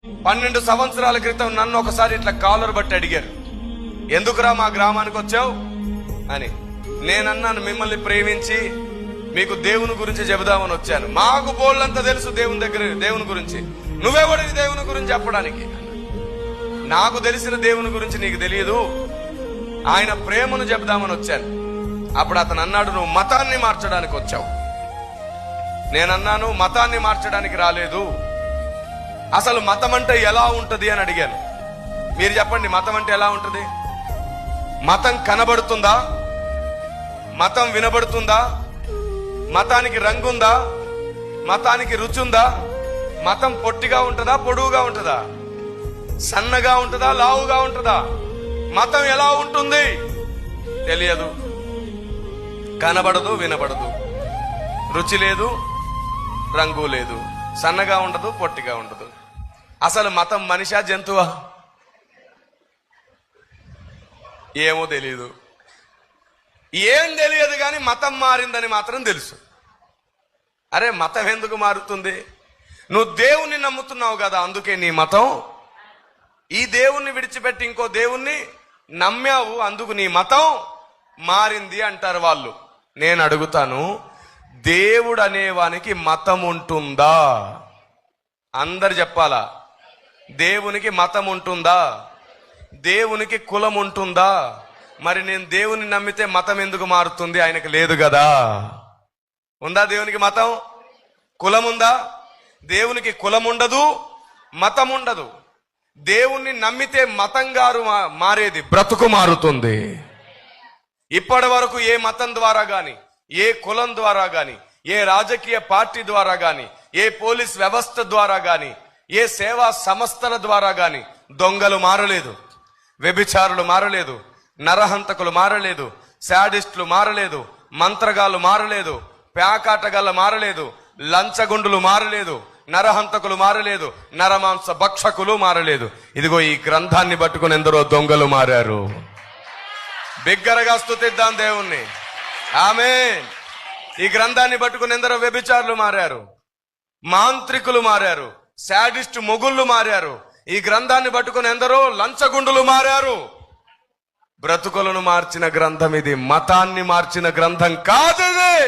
12 సంవత్సరాల క్రితం నన్ను ఒకసారి ఇట్లా కాలర్ బట్టి అడిగారు, ఎందుకురా మా గ్రామానికి వచ్చావు అని. నేనన్నాను, మిమ్మల్ని ప్రేమించి మీకు దేవుని గురించి చెబుదామని వచ్చాను. మాకు బోళ్ళంతా తెలుసు దేవుని గురించి, నువ్వెవడికి దేవుని గురించి చెప్పడానికి? నాకు తెలిసిన దేవుని గురించి నీకు తెలియదు, ఆయన ప్రేమను చెబుదామని వచ్చాను. అప్పుడు అతను అన్నాడు, నువ్వు మతాన్ని మార్చడానికి వచ్చావు. నేనన్నాను, మతాన్ని మార్చడానికి రాలేదు, అసలు మతం అంటే ఎలా ఉంటది అని అడిగాను. మీరు చెప్పండి, మతం అంటే ఎలా ఉంటది? మతం కనబడుతుందా? మతం వినబడుతుందా? మతానికి రంగుందా? మతానికి రుచి ఉందా? మతం పొట్టిగా ఉంటుందా, పొడువుగా ఉంటుందా, సన్నగా ఉంటుందా, లావుగా ఉంటుందా? మతం ఎలా ఉంటుంది? తెలియదు, కనబడదు, వినబడదు, రుచి లేదు, రంగు లేదు, సన్నగా ఉండదు, పొట్టిగా ఉండదు. అసలు మతం మనిషా, జంతువా? ఏమో తెలియదు. ఏం తెలియదు కానీ మతం మారిందని మాత్రం తెలుసు. అరే, మతం ఎందుకు మారుతుంది? నువ్వు దేవుణ్ణి నమ్ముతున్నావు కదా, అందుకే నీ మతం. ఈ దేవుణ్ణి విడిచిపెట్టి ఇంకో దేవుణ్ణి నమ్మావు, అందుకు నీ మతం మారింది అంటారు వాళ్ళు. నేను అడుగుతాను, దేవుడు అనేవానికి మతం ఉంటుందా? అందరు చెప్పాలా? దేవునికి మతం ఉంటుందా? దేవునికి కులం ఉంటుందా? మరి నేను దేవుని నమ్మితే మతం ఎందుకు మారుతుంది? ఆయనకు లేదు కదా. ఉందా దేవునికి మతం? కులం ఉందా? దేవునికి కులం ఉండదు, మతం ఉండదు. దేవుణ్ణి నమ్మితే మతం గారు మారేది, బ్రతుకు మారుతుంది. ఇప్పటి వరకు ఏ మతం ద్వారా గాని, ఏ కులం ద్వారా గాని, ఏ రాజకీయ పార్టీ ద్వారా గాని, ఏ పోలీస్ వ్యవస్థ ద్వారా గాని, ఏ సేవా సంస్థల ద్వారా గాని దొంగలు మారలేదు, వ్యభిచారులు మారలేదు, నరహంతకులు మారలేదు, శాడిస్టులు మారలేదు, మంత్రగాళ్ళు మారలేదు, ప్యాకాటగాళ్ళు మారలేదు, లంచగుండులు మారలేదు, నరహంతకులు మారలేదు, నరమాంస భక్షకులు మారలేదు. ఇదిగో ఈ గ్రంథాన్ని పట్టుకుని ఎందరో దొంగలు మారారు. బిగ్గరగా స్తుతిద్దాం దేవుణ్ణి. ఆమేన్. ఈ గ్రంథాన్ని పట్టుకుని ఎందరో వ్యభిచారులు మారారు, మాంత్రికులు మారారు, శాడిస్ట్ మొగుళ్ళు మారారు. ఈ గ్రంథాన్ని పట్టుకుని ఎందరో లంచగుండులు మారారు. బ్రతుకులను మార్చిన గ్రంథం ఇది, మతాన్ని మార్చిన గ్రంథం కాదు ఇది.